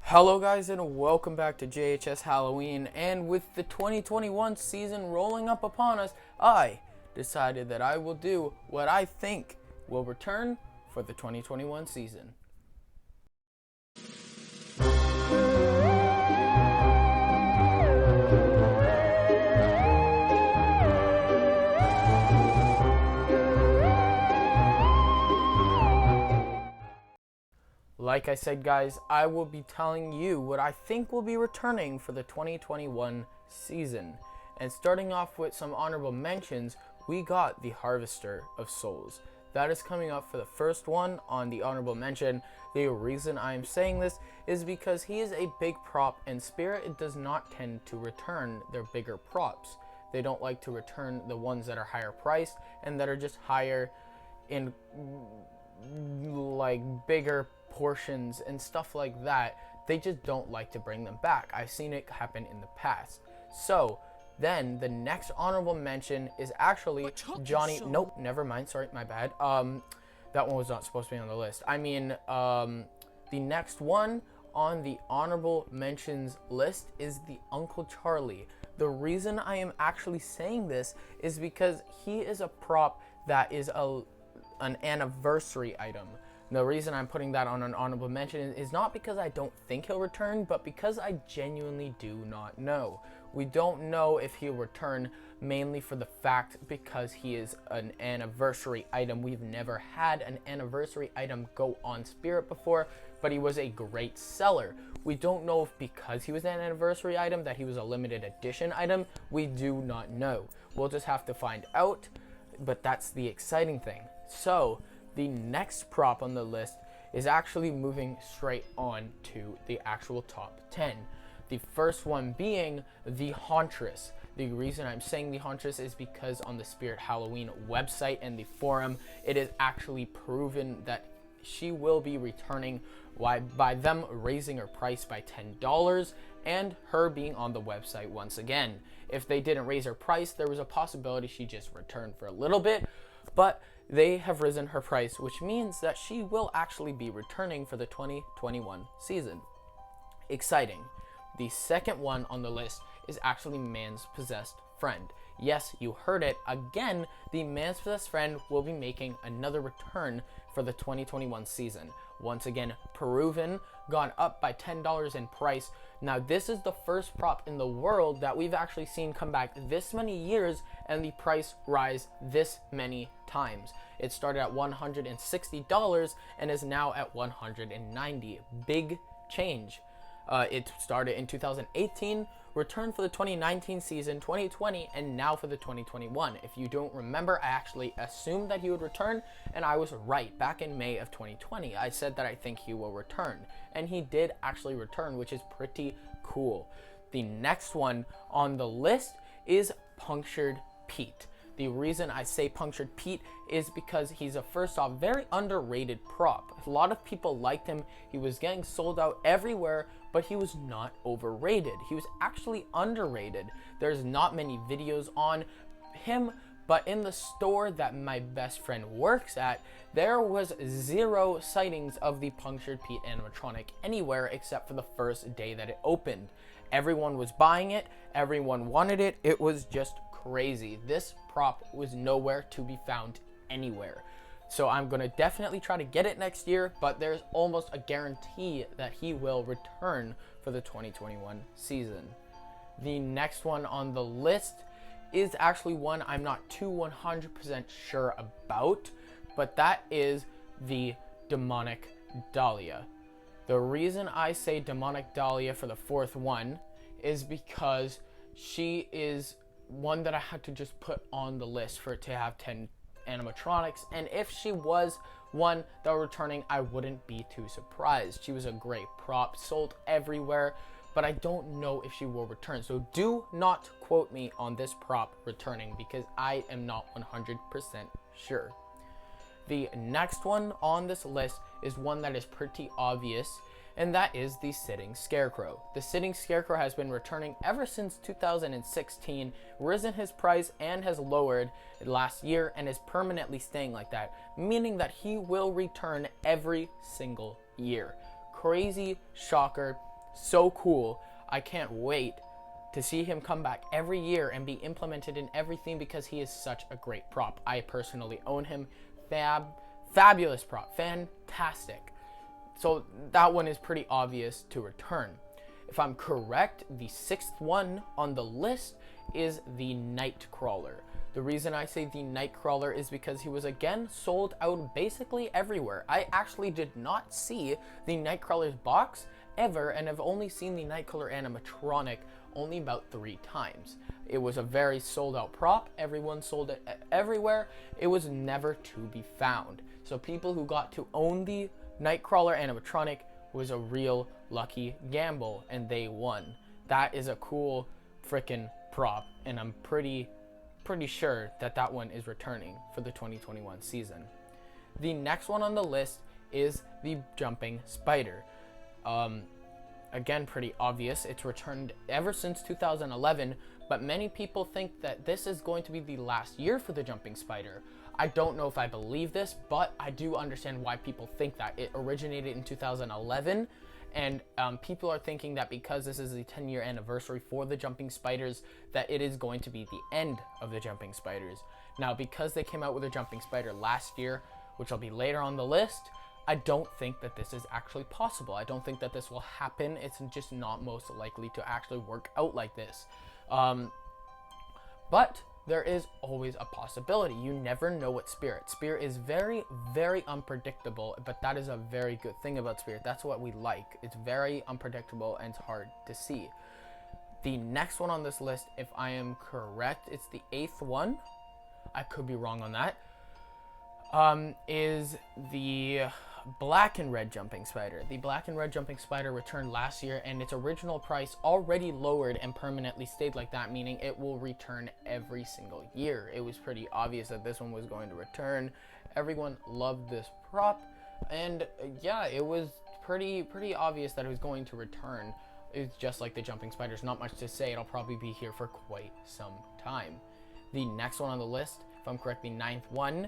Hello guys and welcome back to JHS Halloween, and with the 2021 season rolling up upon us, I decided that I will do what I think will return for the 2021 season. Like I said, guys, I will be telling you what I think will be returning for the 2021 season. And starting off with some honorable mentions, we got the Harvester of Souls. That is coming up for the first one on the honorable mention. The reason I am saying this is because he is a big prop, and Spirit does not tend to return their bigger props. They don't like to return the ones that are higher priced and that are just higher in like bigger portions and stuff like that. They just don't like to bring them back. I've seen it happen in the past. So then the next honorable mention is actually Johnny. Nope, never mind. Sorry, my bad. That one was not supposed to be on the list. I mean, the next one on the honorable mentions list is the Uncle Charlie. The reason I am actually saying this is because he is a prop that is an anniversary item. The reason I'm putting that on an honorable mention is not because I don't think he'll return, but because I genuinely do not know. We don't know if he'll return, mainly for the fact because he is an anniversary item. We've never had an anniversary item go on Spirit before, but he was a great seller. We don't know if because he was an anniversary item that he was a limited edition item. We do not know. We'll just have to find out, but that's the exciting thing. So the next prop on the list is actually moving straight on to the actual top 10. The first one being the Hauntress. The reason I'm saying the Hauntress is because on the Spirit Halloween website and the forum, it is actually proven that she will be returning by them raising her price by $10 and her being on the website once again. If they didn't raise her price, there was a possibility she just returned for a little bit, but they have risen her price, which means that she will actually be returning for the 2021 season. Exciting. The second one on the list is actually Man's Possessed Friend. Yes, you heard it. Again, the Man's Possessed Friend will be making another return for the 2021 season. Once again, proven, gone up by $10 in price. Now, this is the first prop in the world that we've actually seen come back this many years and the price rise this many times. It started at $160 and is now at $190. Big change. It started in 2018, returned for the 2019 season, 2020, and now for the 2021. If you don't remember, I actually assumed that he would return, and I was right. Back in May of 2020, I said that I think he will return, and he did actually return, which is pretty cool. The next one on the list is Punctured Pete. The reason I say Punctured Pete is because he's a, first off, very underrated prop. A lot of people liked him. He was getting sold out everywhere, but he was not overrated. He was actually underrated. There's not many videos on him, but in the store that my best friend works at, there was 0 sightings of the Punctured Pete animatronic anywhere except for the first day that it opened. Everyone was buying it. Everyone wanted it. It was just crazy. This prop was nowhere to be found anywhere. So I'm going to definitely try to get it next year, but there's almost a guarantee that he will return for the 2021 season. The next one on the list is actually one I'm not too 100% sure about, but that is the Demonic Dahlia. The reason I say Demonic Dahlia for the fourth one is because she is one that I had to just put on the list for it to have 10 animatronics, and if she was one that were returning, I wouldn't be too surprised. She was a great prop, sold everywhere, but I don't know if she will return. So do not quote me on this prop returning because I am not 100% sure. The next one on this list is one that is pretty obvious, and that is the Sitting Scarecrow. The Sitting Scarecrow has been returning ever since 2016, risen his price and has lowered last year and is permanently staying like that, meaning that he will return every single year. Crazy shocker. so cool. I can't wait to see him come back every year and be implemented in everything because he is such a great prop. I personally own him. Fabulous prop. Fantastic. So that one is pretty obvious to return. If I'm correct, the 6th one on the list is the Nightcrawler. The reason I say the Nightcrawler is because he was again sold out basically everywhere. I actually did not see the Nightcrawler's box ever, and I've only seen the Nightcrawler animatronic only about 3 times. It was a very sold out prop. Everyone sold it everywhere. It was never to be found. So people who got to own the Nightcrawler animatronic was a real lucky gamble, and they won. That is a cool freaking prop, and I'm pretty sure that that one is returning for the 2021 season. The next one on the list is the jumping spider. Again, pretty obvious. It's returned ever since 2011, but many people think that this is going to be the last year for the jumping spider. I don't know if I believe this, but I do understand why people think that. It originated in 2011, and people are thinking that because this is the 10-year anniversary for the jumping spiders, that it is going to be the end of the jumping spiders. Now, because they came out with a jumping spider last year, which will be later on the list, I don't think that this is actually possible. I don't think that this will happen. It's just not most likely to actually work out like this. But there is always a possibility. You never know what Spirit. Spirit is very, very unpredictable, but that is a very good thing about Spirit. That's what we like. It's very unpredictable and it's hard to see. The next one on this list, if I am correct, it's the 8th one. I could be wrong on that. Is the black and red jumping spider. The black and red jumping spider returned last year, and its original price already lowered and permanently stayed like that, meaning it will return every single year. It was pretty obvious that this one was going to return. Everyone loved this prop, and yeah, it was pretty obvious that it was going to return. It's just like the jumping spiders, not much to say. It'll probably be here for quite some time. The next one on the list, if I'm correct, the 9th one,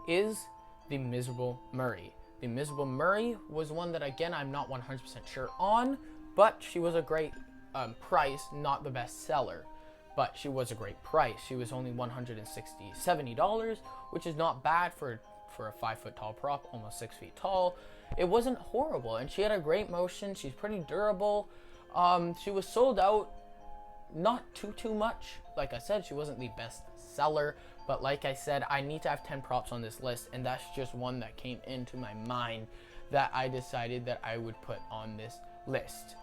is the Miserable Murray. The Miserable Murray was one that, again, I'm not 100% sure on, but she was a great price, not the best seller, but she was a great price. She was only $70, which is not bad for a 5-foot tall prop, almost 6 feet tall. It wasn't horrible, and she had a great motion. She's pretty durable. She was sold out, not too much. Like I said, she wasn't the best seller, but like I said, I need to have 10 props on this list, and that's just one that came into my mind that I decided that I would put on this list.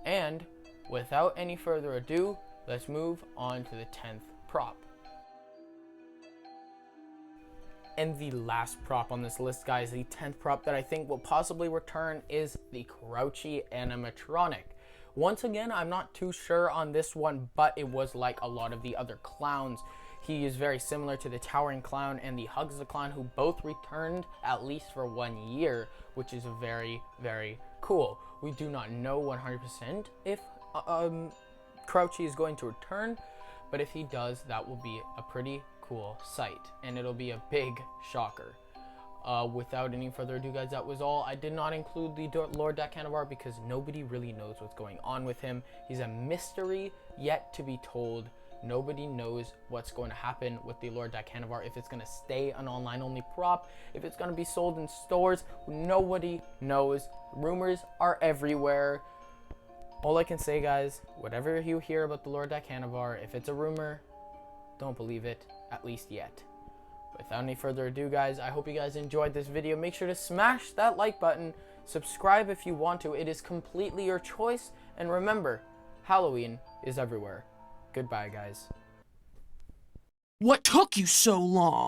And without any further ado, let's move on to the 10th prop. And the last prop on this list, guys, the 10th prop that I think will possibly return is the Crouchy animatronic. Once again, I'm not too sure on this one, but it was like a lot of the other clowns. He is very similar to the Towering Clown and the Hugs the Clown, who both returned at least for 1 year, which is very, very cool. We do not know 100% if Crouchy is going to return, but if he does, that will be a pretty cool sight, and it'll be a big shocker. Without any further ado, guys, that was all. I did not include the Lord Dakanavar because nobody really knows what's going on with him. He's a mystery yet to be told. Nobody knows what's going to happen with the Lord Dakanavar, if it's going to stay an online-only prop, if it's going to be sold in stores. Nobody knows. Rumors are everywhere. All I can say, guys, whatever you hear about the Lord Dakanavar, if it's a rumor, don't believe it, at least yet. Without any further ado, guys, I hope you guys enjoyed this video. Make sure to smash that like button. Subscribe if you want to. It is completely your choice. And remember, Halloween is everywhere. Goodbye, guys. What took you so long?